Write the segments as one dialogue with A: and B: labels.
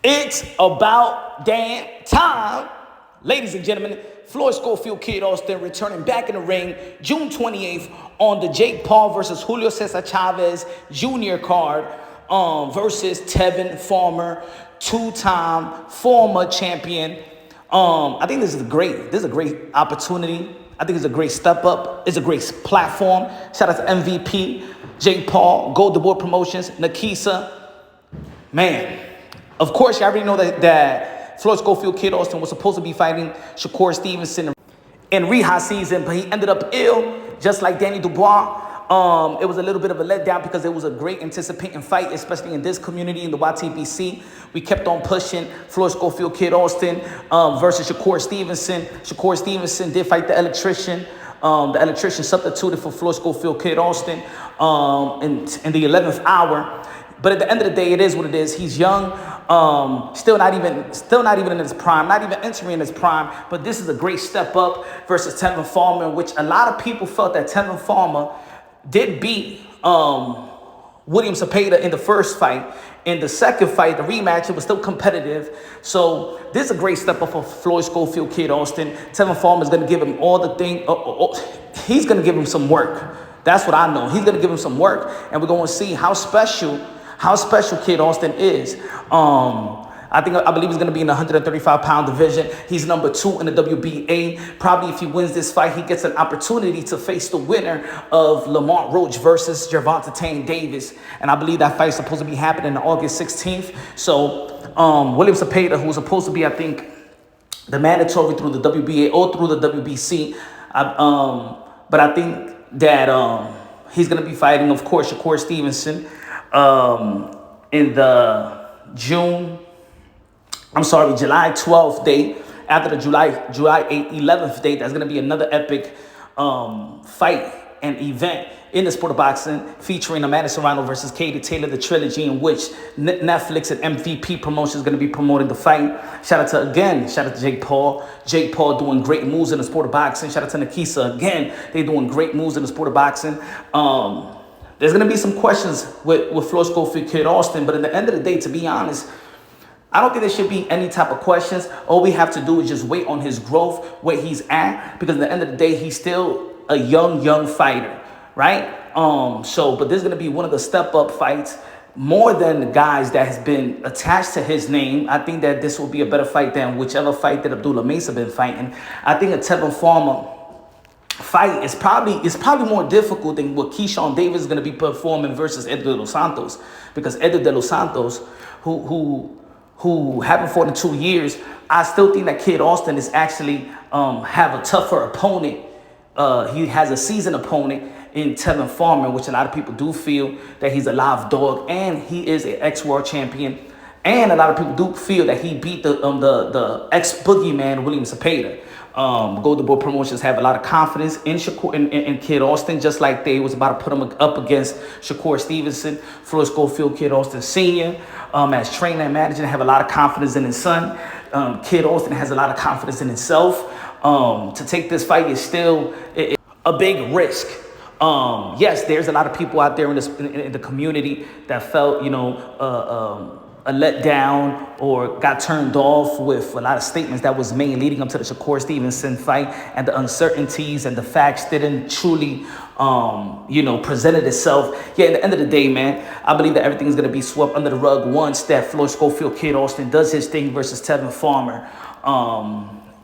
A: It's about damn time. Ladies and gentlemen, Floyd Schofield, Kid Austin returning back in the ring June 28th on the Jake Paul versus Julio Cesar Chavez Jr. card versus Tevin Farmer, two-time former champion. I think this is a great opportunity. I think it's a great step up. It's a great platform. Shout out to MVP, Jake Paul, Gold Board Promotions, Nakisa. Man, of course, you already know that Floyd Schofield, Kid Austin was supposed to be fighting Shakur Stevenson in rehab season, but he ended up ill, just like Danny Dubois. It was a little bit of a letdown because it was a great anticipating fight, especially in this community, in the YTBC. We kept on pushing Floyd Schofield, Kid Austin versus Shakur Stevenson. Shakur Stevenson did fight the electrician. The electrician substituted for Floyd Schofield, Kid Austin in the 11th hour. But at the end of the day, it is what it is. He's young, still not even in his prime, not even entering his prime. But this is a great step up versus Tevin Farmer, which a lot of people felt that Tevin Farmer did beat William Cepeda in the first fight. In the second fight, the rematch, it was still competitive. So this is a great step up for Floyd Schofield, Kid Austin. Tevin Farmer is going to give him all the thing. He's going to give him some work. That's what I know. He's going to give him some work, and we're going to see how special Kid Austin is. I believe he's going to be in the 135-pound division. He's number 2 in the WBA. Probably if he wins this fight, he gets an opportunity to face the winner of Lamont Roach versus Gervonta Tank Davis. And I believe that fight is supposed to be happening on August 16th. So William Cepeda, who was supposed to be, I think, the mandatory through the WBA or through the WBC, but I think that he's going to be fighting, of course, Shakur Stevenson in the July 12th date. After the July 8th, 11th date, that's going to be another epic fight and event in the sport of boxing, featuring Amanda Serrano versus Katie Taylor, the trilogy in which Netflix and MVP Promotions is going to be promoting the fight. Shout out to Jake Paul. Jake Paul doing great moves in the sport of boxing. Shout out to Nakisa again. They're doing great moves in the sport of boxing. There's going to be some questions with Floyd Schofield, Kid Austin, but at the end of the day, to be honest, I don't think there should be any type of questions. All we have to do is just wait on his growth, where he's at, because at the end of the day, he's still a young fighter, right? But this is going to be one of the step-up fights, more than the guys that has been attached to his name. I think that this will be a better fight than whichever fight that Abdullah Mesa been fighting. I think a Tevin Farmer fight is probably more difficult than what Keyshawn Davis is going to be performing versus Edgar de los Santos, because Edgar de los Santos, who haven't fought in 2 years, I still think that Kid Austin is actually have a tougher opponent. He has a seasoned opponent in Tevin Farmer, which a lot of people do feel that he's a live dog, and he is an ex-world champion. And a lot of people do feel that he beat the ex-boogeyman, William Cepeda. Golden Boy Promotions have a lot of confidence in Shakur in Kid Austin, just like they was about to put him up against Shakur Stevenson. Floyd Schofield, Kid Austin Sr., as trainer and manager, they have a lot of confidence in his son. Kid Austin has a lot of confidence in himself. To take this fight is still a big risk. Yes, there's a lot of people out there in the community that felt, a letdown or got turned off with a lot of statements that was made leading up to the Shakur Stevenson fight, and the uncertainties and the facts didn't truly, presented itself. Yeah, at the end of the day, man, I believe that everything is going to be swept under the rug once that Floyd Schofield, Kid Austin does his thing versus Tevin Farmer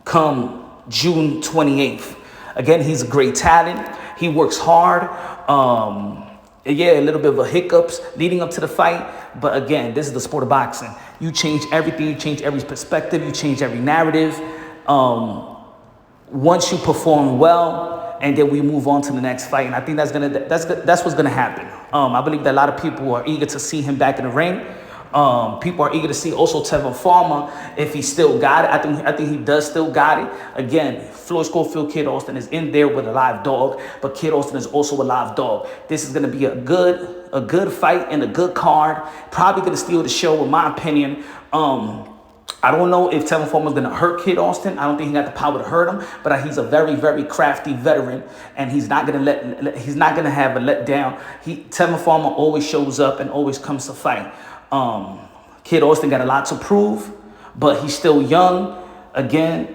A: come June 28th. Again, he's a great talent. He works hard. A little bit of a hiccups leading up to the fight. But again, this is the sport of boxing. You change everything. You change every perspective. You change every narrative. Once you perform well, and then we move on to the next fight. And I think that's what's gonna happen. I believe that a lot of people are eager to see him back in the ring. People are eager to see also Tevin Farmer if he still got it. I think he does still got it. Again, Floyd Schofield, Kid Austin is in there with a live dog, but Kid Austin is also a live dog. This is going to be a good fight and a good card. Probably going to steal the show, in my opinion. I don't know if Tevin Farmer is going to hurt Kid Austin. I don't think he got the power to hurt him, but he's a very, very crafty veteran, and he's not going to have a letdown. Tevin Farmer always shows up and always comes to fight. Kid Austin got a lot to prove, but he's still young. Again,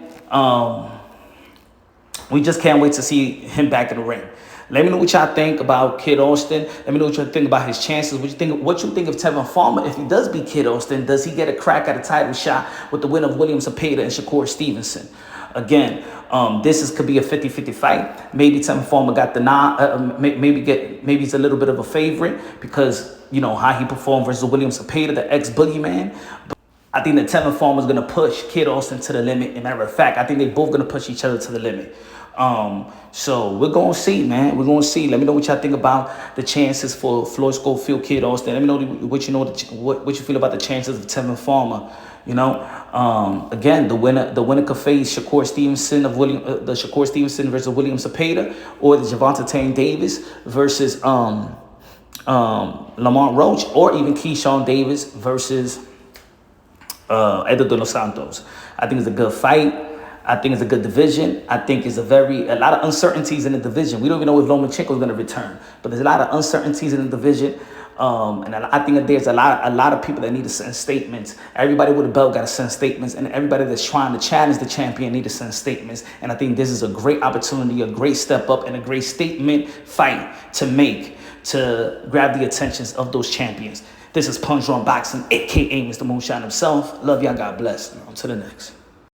A: we just can't wait to see him back in the ring. Let me know what y'all think about Kid Austin. Let me know what y'all think about his chances. What you think of Tevin Farmer if he does beat Kid Austin? Does he get a crack at a title shot with the win of William Zepeda and Shakur Stevenson? Again, could be a 50-50 fight. Maybe Tevin Farmer got the nod. Maybe he's a little bit of a favorite because you know how he performed versus William Zepeda, the ex-boogeyman. I think that Tevin Farmer is going to push Kid Austin to the limit. As a matter of fact, I think they're both going to push each other to the limit. So we're going to see, man. We're going to see. Let me know what y'all think about the chances for Floyd Schofield, Kid Austin. Let me know what you feel about the chances of Tevin Farmer. You know, again, the winner could face Shakur Stevenson the Shakur Stevenson versus William Zepeda, or the Gervonta Tank Davis versus Lamont Roach, or even Keyshawn Davis versus Edgar de los Santos. I think it's a good fight. I think it's a good division. I think it's a lot of uncertainties in the division. We don't even know if Lomachenko is going to return, but there's a lot of uncertainties in the division. And I think that there's a lot of people that need to send statements. Everybody with a belt got to send statements, and everybody that's trying to challenge the champion need to send statements. And I think this is a great opportunity, a great step up, and a great statement fight to make to grab the attentions of those champions. This is Punch Drunk Boxing, a.k.a. Mr. Moonshine himself. Love y'all. God bless. On to the next.